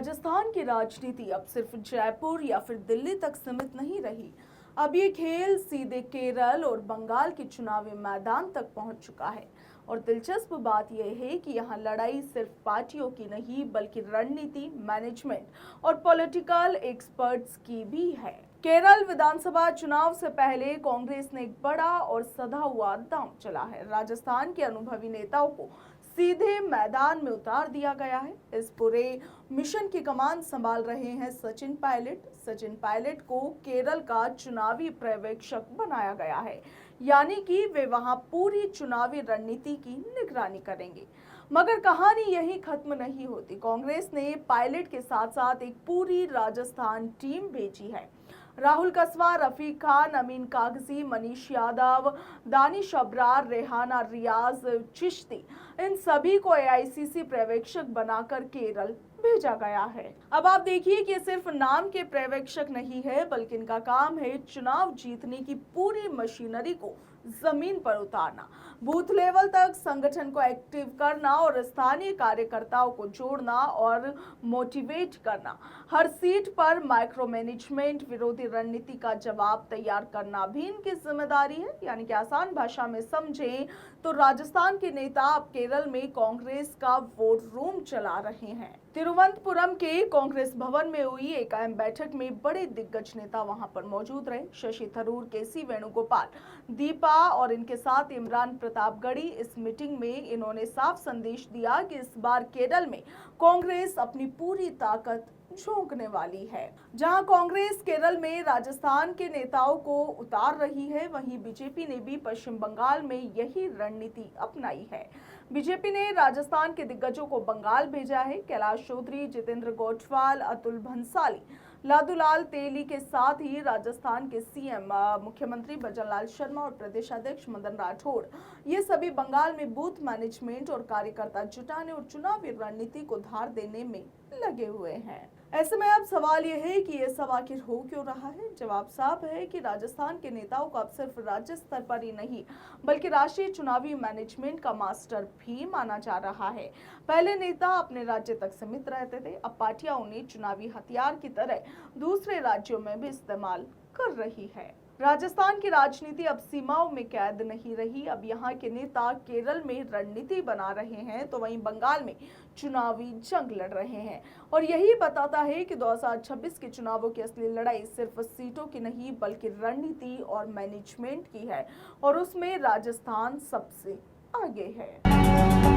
राजस्थान की राजनीति अब सिर्फ जयपुर या फिर दिल्ली तक सीमित नहीं रही। अब ये खेल सीधे केरल और बंगाल के चुनावी मैदान तक पहुंच चुका है। और दिलचस्प बात यह है कि यहाँ लड़ाई सिर्फ पार्टियों की नहीं बल्कि रणनीति, मैनेजमेंट और पॉलिटिकल एक्सपर्ट्स की भी है। केरल विधानसभा चुनाव से पहले कांग्रेस ने एक बड़ा और सधा हुआ दांव चला है। राजस्थान के अनुभवी नेताओं को सीधे मैदान में उतार दिया गया है। इस पूरे मिशन की कमान संभाल रहे हैं सचिन पायलट। सचिन पायलट को केरल का चुनावी पर्यवेक्षक बनाया गया है, यानी कि वे वहां पूरी चुनावी रणनीति की निगरानी करेंगे। मगर कहानी यही खत्म नहीं होती। कांग्रेस ने पायलट के साथ साथ एक पूरी राजस्थान टीम भेजी है। राहुल कस्वा, रफीक खान, अमीन कागजी, मनीष यादव, दानिश अब्रार, रेहाना रियाज, चिश्ती, इन सभी को एआईसीसी पर्यवेक्षक बनाकर केरल भेजा गया है। अब आप देखिए कि सिर्फ नाम के पर्यवेक्षक नहीं है बल्कि इनका काम है चुनाव जीतने की पूरी मशीनरी को जमीन पर उतारना, बूथ लेवल तक संगठन को एक्टिव करना और स्थानीय कार्यकर्ताओं को जोड़ना और मोटिवेट करना। हर सीट पर माइक्रो मैनेजमेंट, विरोधी रणनीति का जवाब तैयार करना भी इनकी जिम्मेदारी है। यानी कि आसान भाषा में समझें तो राजस्थान के नेता अब केरल में कांग्रेस का वोट रूम चला रहे हैं। तिरुवनंतपुरम के कांग्रेस भवन में हुई एक अहम बैठक में बड़े दिग्गज नेता वहां पर मौजूद रहे। शशि थरूर, केसी वेणुगोपाल, दीपा और इनके साथ इमरान प्रतापगढ़ी। इस मीटिंग में इन्होंने साफ संदेश दिया कि इस बार केरल में कांग्रेस अपनी पूरी ताकत झोंकने वाली है। जहां कांग्रेस केरल में राजस्थान के नेताओं को उतार रही है, वहीं बीजेपी ने भी पश्चिम बंगाल में यही रणनीति अपनाई है। बीजेपी ने राजस्थान के दिग्गजों को बंगाल भेजा है। कैलाश चौधरी, जितेंद्र गोठवाल, अतुल भंसाली, लादूलाल तेली के साथ ही राजस्थान के सीएम मुख्यमंत्री भजनलाल शर्मा और प्रदेश अध्यक्ष मदन राठौड़, ये सभी बंगाल में बूथ मैनेजमेंट और कार्यकर्ता जुटाने और चुनावी रणनीति को धार देने में लगे हुए हैं। ऐसे में अब सवाल यह है कि ये सब आखिर हो क्यों रहा है। जवाब साफ है कि राजस्थान के नेताओं को अब सिर्फ राज्य स्तर पर ही नहीं बल्कि राष्ट्रीय चुनावी मैनेजमेंट का मास्टर भी माना जा रहा है। पहले नेता अपने राज्य तक सीमित रहते थे, अब पार्टियां उन्हें चुनावी हथियार की तरह दूसरे राज्यों में भी इस्तेमाल कर रही है। राजस्थान की राजनीति अब सीमाओं में कैद नहीं रही। अब यहाँ के नेता केरल में रणनीति बना रहे हैं तो वहीं बंगाल में चुनावी जंग लड़ रहे हैं। और यही बताता है कि 2026 के चुनावों की असली लड़ाई सिर्फ सीटों की नहीं बल्कि रणनीति और मैनेजमेंट की है, और उसमें राजस्थान सबसे आगे है।